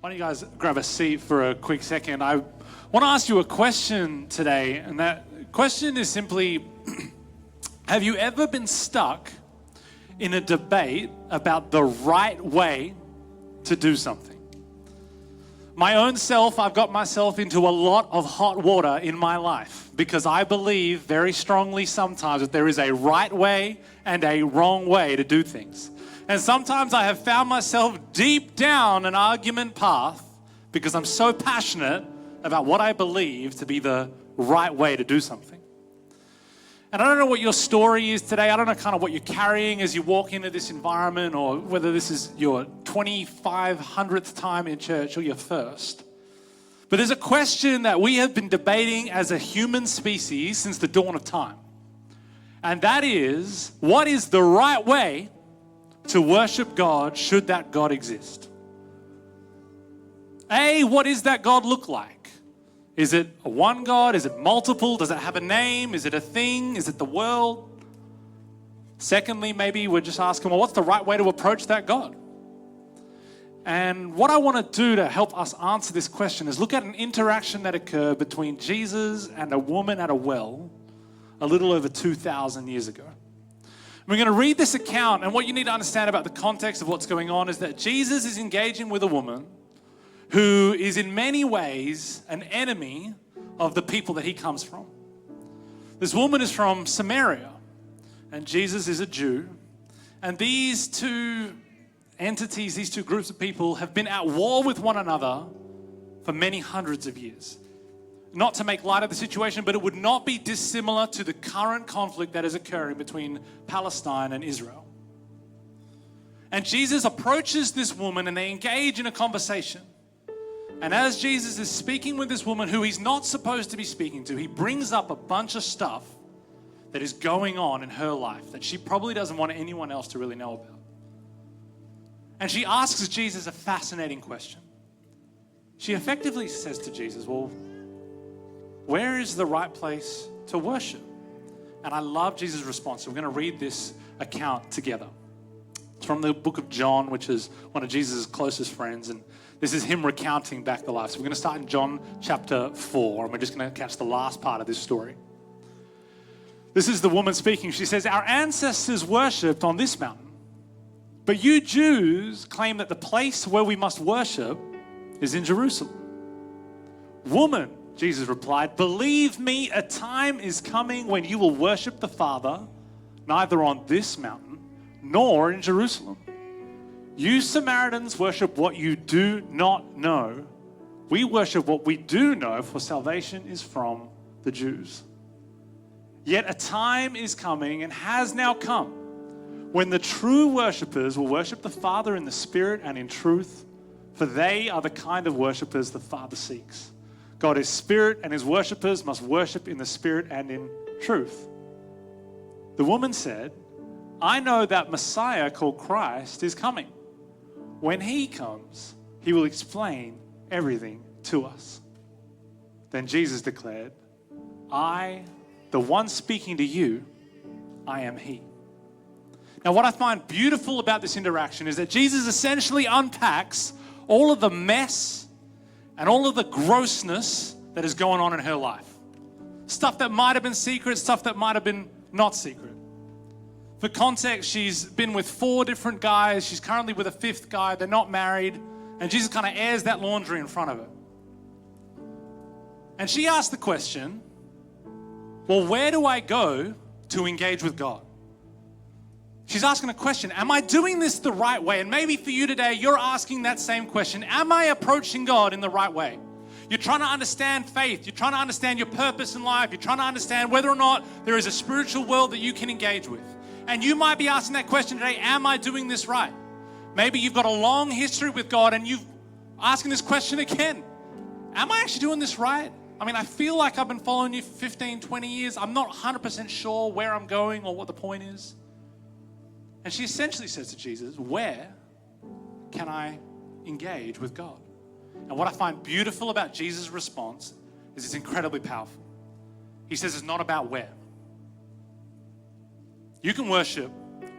Why don't you guys grab a seat for a quick second? I want to ask you a question today, and that question is simply, have you ever been stuck in a debate about the right way to do something? My own self, I've got myself into a lot of hot water in my life because I believe very strongly sometimes that there is a right way and a wrong way to do things. And sometimes I have found myself deep down an argument path because I'm so passionate about what I believe to be the right way to do something. And I don't know what your story is today. I don't know kind of what you're carrying as you walk into this environment, or whether this is your 2,500th time in church or your first. But there's a question that we have been debating as a human species since the dawn of time. And that is, what is the right way to worship God should that God exist? What does that God look like? Is it a one God? Is it multiple? Does it have a name? Is it a thing? Is it the world? Secondly, maybe we're just asking, well, what's the right way to approach that God? And what I want to do to help us answer this question is look at an interaction that occurred between Jesus and a woman at a well a little over 2,000 years ago. We're going to read this account, and what you need to understand about the context of what's going on is that Jesus is engaging with a woman who is in many ways an enemy of the people that he comes from. This woman is from Samaria, and Jesus is a Jew. And these two entities, these two groups of people have been at war with one another for many hundreds of years. Not to make light of the situation, but it would not be dissimilar to the current conflict that is occurring between Palestine and Israel. And Jesus approaches this woman and they engage in a conversation. And as Jesus is speaking with this woman who he's not supposed to be speaking to, he brings up a bunch of stuff that is going on in her life that she probably doesn't want anyone else to really know about. And she asks Jesus a fascinating question. She effectively says to Jesus, well, where is the right place to worship? And I love Jesus' response. So we're going to read this account together. It's from the book of John, which is one of Jesus' closest friends. And this is him recounting back the life. So we're going to start in John chapter 4. And we're just going to catch the last part of this story. This is the woman speaking. She says, our ancestors worshipped on this mountain. But you Jews claim that the place where we must worship is in Jerusalem. Woman, Jesus replied, believe me, a time is coming when you will worship the Father, neither on this mountain nor in Jerusalem. You Samaritans worship what you do not know. We worship what we do know, for salvation is from the Jews. Yet a time is coming and has now come when the true worshippers will worship the Father in the Spirit and in truth, for they are the kind of worshippers the Father seeks. God is spirit, and his worshippers must worship in the spirit and in truth. The woman said, I know that Messiah called Christ is coming. When he comes, he will explain everything to us. Then Jesus declared, I, the one speaking to you, I am he. Now, what I find beautiful about this interaction is that Jesus essentially unpacks all of the mess and all of the grossness that is going on in her life. Stuff that might have been secret, stuff that might have been not secret. For context, she's been with 4 different guys. She's currently with a 5th guy. They're not married. And Jesus kind of airs that laundry in front of her. And she asked the question, well, where do I go to engage with God? She's asking a question, am I doing this the right way? And maybe for you today, you're asking that same question. Am I approaching God in the right way? You're trying to understand faith. You're trying to understand your purpose in life. You're trying to understand whether or not there is a spiritual world that you can engage with. And you might be asking that question today, am I doing this right? Maybe you've got a long history with God and you're asking this question again. Am I actually doing this right? I mean, I feel like I've been following you for 15, 20 years. I'm not 100% sure where I'm going or what the point is. And she essentially says to Jesus, where can I engage with God? And what I find beautiful about Jesus' response is it's incredibly powerful. He says it's not about where. You can worship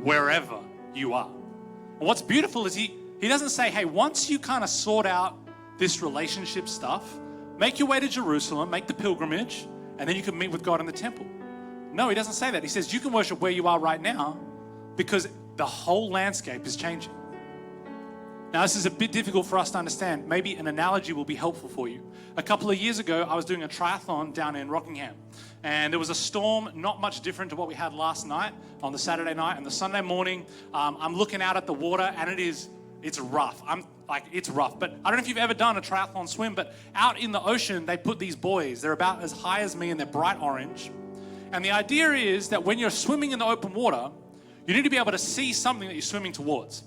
wherever you are. And what's beautiful is he doesn't say, hey, once you kind of sort out this relationship stuff, make your way to Jerusalem, make the pilgrimage, and then you can meet with God in the temple. No, he doesn't say that. He says you can worship where you are right now because the whole landscape is changing. Now, this is a bit difficult for us to understand. Maybe an analogy will be helpful for you. A couple of years ago, I was doing a triathlon down in Rockingham, and there was a storm not much different to what we had last night on the Saturday night. And the Sunday morning, I'm looking out at the water, and it's rough. It's rough. But I don't know if you've ever done a triathlon swim, but out in the ocean, they put these buoys. They're about as high as me, and they're bright orange. And the idea is that when you're swimming in the open water, you need to be able to see something that you're swimming towards.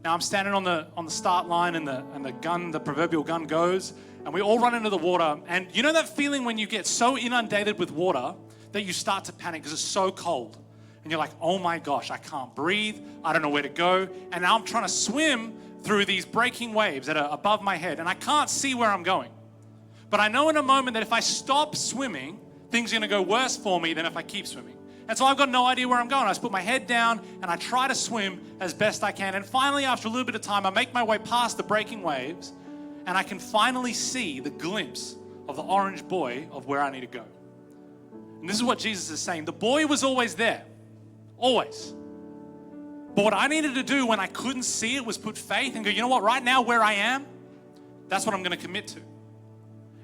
Now I'm standing on the start line, and the proverbial gun goes, and we all run into the water. And you know that feeling when you get so inundated with water that you start to panic because it's so cold. And you're like, oh my gosh, I can't breathe. I don't know where to go. And now I'm trying to swim through these breaking waves that are above my head, and I can't see where I'm going. But I know in a moment that if I stop swimming, things are going to go worse for me than if I keep swimming. And so I've got no idea where I'm going. I just put my head down and I try to swim as best I can. And finally, after a little bit of time, I make my way past the breaking waves, and I can finally see the glimpse of the orange buoy of where I need to go. And this is what Jesus is saying. The buoy was always there. Always. But what I needed to do when I couldn't see it was put faith and go, you know what, right now where I am, that's what I'm going to commit to.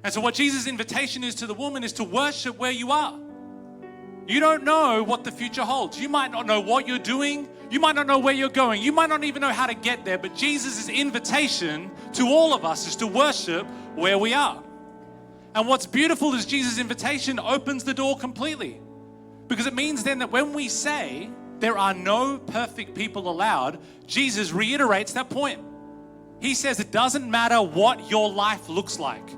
And so what Jesus' invitation is to the woman is to worship where you are. You don't know what the future holds. You might not know what you're doing. You might not know where you're going. You might not even know how to get there. But Jesus' invitation to all of us is to worship where we are. And what's beautiful is Jesus' invitation opens the door completely. Because it means then that when we say there are no perfect people allowed, Jesus reiterates that point. He says it doesn't matter what your life looks like.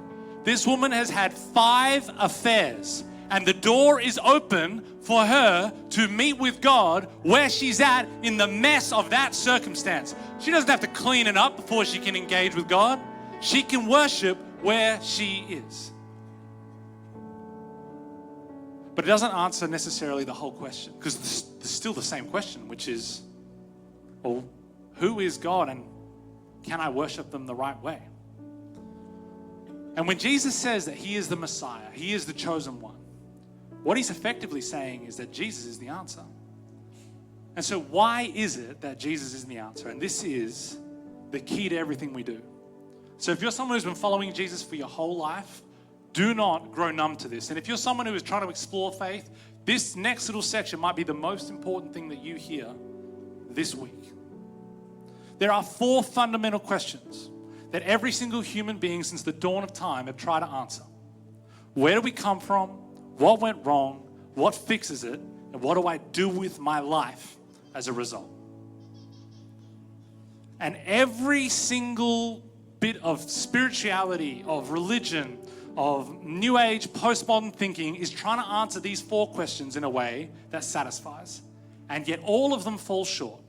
This woman has had 5 affairs. And the door is open for her to meet with God where she's at in the mess of that circumstance. She doesn't have to clean it up before she can engage with God. She can worship where she is. But it doesn't answer necessarily the whole question, because there's still the same question, which is, well, who is God and can I worship them the right way? And when Jesus says that he is the Messiah, he is the chosen one, what he's effectively saying is that Jesus is the answer. And so why is it that Jesus is the answer? And this is the key to everything we do. So if you're someone who's been following Jesus for your whole life, do not grow numb to this. And if you're someone who is trying to explore faith, this next little section might be the most important thing that you hear this week. There are 4 fundamental questions that every single human being since the dawn of time have tried to answer. Where do we come from? What went wrong? What fixes it? And what do I do with my life as a result? And every single bit of spirituality, of religion, of New Age, postmodern thinking is trying to answer these 4 questions in a way that satisfies. And yet all of them fall short.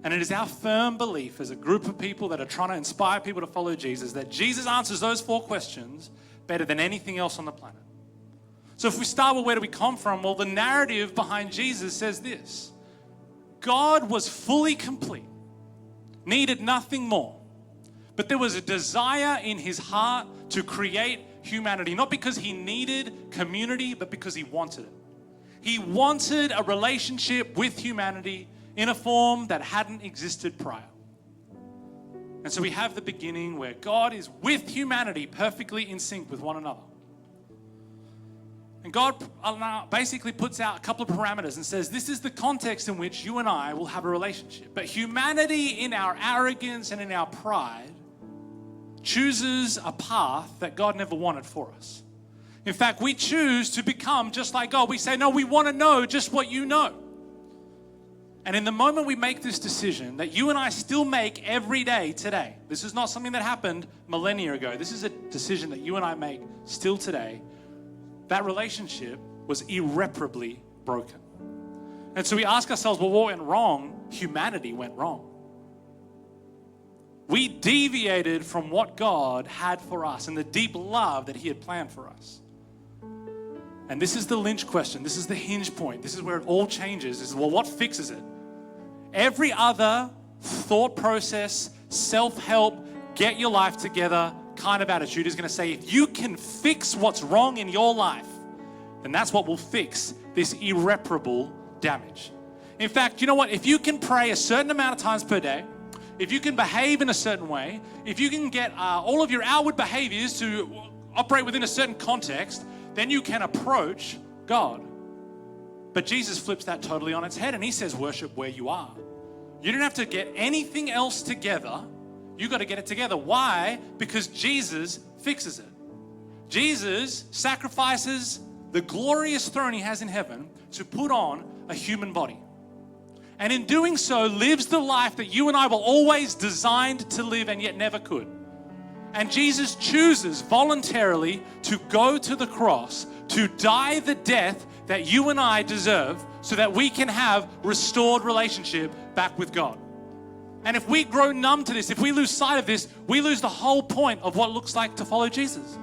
And it is our firm belief as a group of people that are trying to inspire people to follow Jesus that Jesus answers those 4 questions better than anything else on the planet. So if we start with where do we come from, well, the narrative behind Jesus says this: God was fully complete, needed nothing more. But there was a desire in his heart to create humanity, not because he needed community, but because he wanted it. He wanted a relationship with humanity in a form that hadn't existed prior. And so we have the beginning where God is with humanity perfectly in sync with one another. And God basically puts out a couple of parameters and says, this is the context in which you and I will have a relationship. But humanity, in our arrogance and in our pride, chooses a path that God never wanted for us. In fact, we choose to become just like God. We say, no, we want to know just what you know. And in the moment we make this decision that you and I still make every day today, this is not something that happened millennia ago. This is a decision that you and I make still today. That relationship was irreparably broken. And so we ask ourselves, well, what went wrong? Humanity went wrong. We deviated from what God had for us and the deep love that he had planned for us. And this is the lynch question. This is the hinge point. This is where it all changes. Is, well, what fixes it? Every other thought process, self-help, get your life together kind of attitude is going to say, if you can fix what's wrong in your life, then that's what will fix this irreparable damage. In fact, you know what? If you can pray a certain amount of times per day, if you can behave in a certain way, if you can get all of your outward behaviors to operate within a certain context, then you can approach God. But Jesus flips that totally on its head and he says, worship where you are. You don't have to get anything else together. You got to get it together. Why? Because Jesus fixes it. Jesus sacrifices the glorious throne he has in heaven to put on a human body. And in doing so, lives the life that you and I were always designed to live and yet never could. And Jesus chooses voluntarily to go to the cross, to die the death that you and I deserve so that we can have restored relationship back with God. And if we grow numb to this, if we lose sight of this, we lose the whole point of what it looks like to follow Jesus.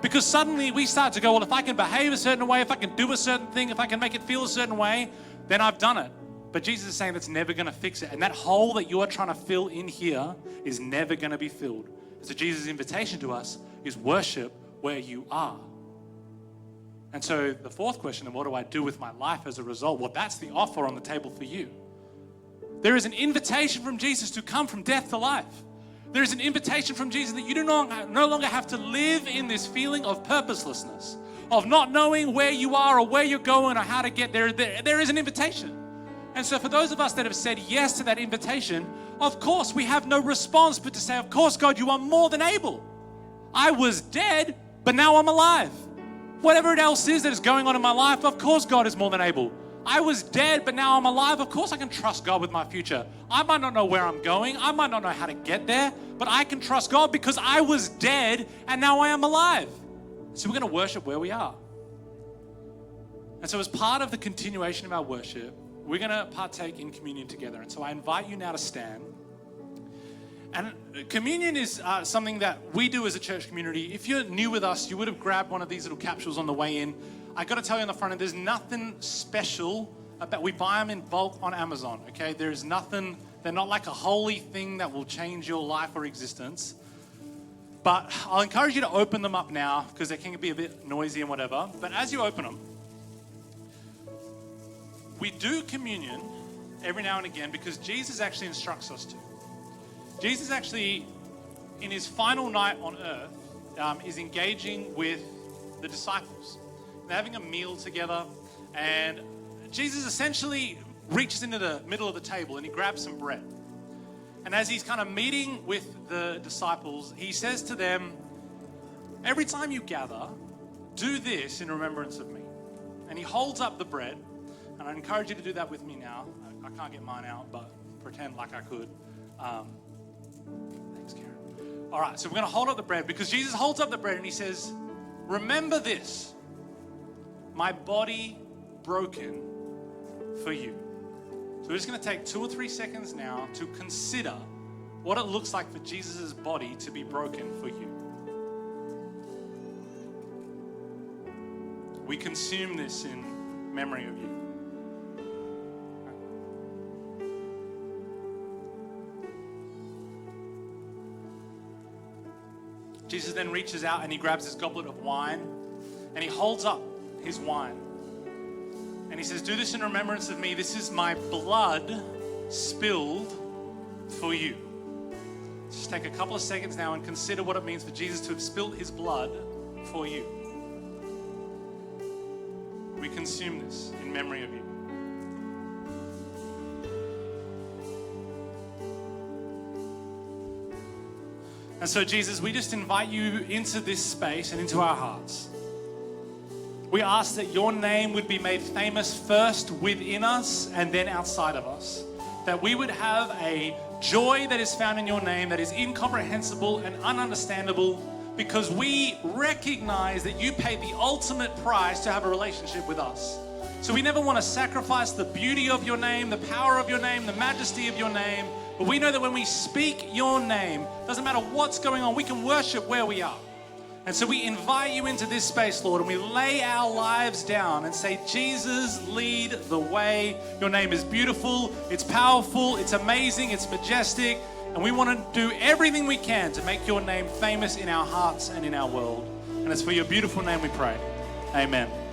Because suddenly we start to go, well, if I can behave a certain way, if I can do a certain thing, if I can make it feel a certain way, then I've done it. But Jesus is saying that's never going to fix it. And that hole that you are trying to fill in here is never going to be filled. So Jesus' invitation to us is worship where you are. And so the fourth question, then what do I do with my life as a result? Well, that's the offer on the table for you. There is an invitation from Jesus to come from death to life. There is an invitation from Jesus that you no longer have to live in this feeling of purposelessness, of not knowing where you are or where you're going or how to get there. There is an invitation. And so for those of us that have said yes to that invitation, of course we have no response but to say, of course, God, you are more than able. I was dead, but now I'm alive. Whatever else is that is going on in my life, of course God is more than able. I was dead, but now I'm alive. Of course I can trust God with my future. I might not know where I'm going. I might not know how to get there, but I can trust God because I was dead and now I am alive. So we're going to worship where we are. And so as part of the continuation of our worship, we're going to partake in communion together. And so I invite you now to stand. And communion is something that we do as a church community. If you're new with us, you would have grabbed one of these little capsules on the way in. I got to tell you on the front end, there's nothing special about, we buy them in bulk on Amazon, okay? There's nothing, they're not like a holy thing that will change your life or existence. But I'll encourage you to open them up now because they can be a bit noisy and whatever. But as you open them, we do communion every now and again because Jesus actually instructs us to. Jesus actually, in his final night on earth, is engaging with the disciples. They're having a meal together, and Jesus essentially reaches into the middle of the table and he grabs some bread. And as he's kind of meeting with the disciples, he says to them, every time you gather, do this in remembrance of me. And he holds up the bread, and I encourage you to do that with me now. I can't get mine out, but pretend like I could. Thanks, Karen. All right, so we're going to hold up the bread because Jesus holds up the bread and he says, remember this. My body broken for you. So we're just going to take 2 or 3 seconds now to consider what it looks like for Jesus' body to be broken for you. We consume this in memory of you. Jesus then reaches out and he grabs his goblet of wine and he holds up his wine. And he says, do this in remembrance of me. This is my blood spilled for you. Just take a couple of seconds now and consider what it means for Jesus to have spilled his blood for you. We consume this in memory of you. And so, Jesus, we just invite you into this space and into our hearts. We ask that your name would be made famous first within us and then outside of us. That we would have a joy that is found in your name that is incomprehensible and ununderstandable because we recognize that you paid the ultimate price to have a relationship with us. So we never want to sacrifice the beauty of your name, the power of your name, the majesty of your name. But we know that when we speak your name, doesn't matter what's going on, we can worship where we are. And so we invite you into this space, Lord, and we lay our lives down and say, Jesus, lead the way. Your name is beautiful, it's powerful, it's amazing, it's majestic. And we want to do everything we can to make your name famous in our hearts and in our world. And it's for your beautiful name we pray. Amen.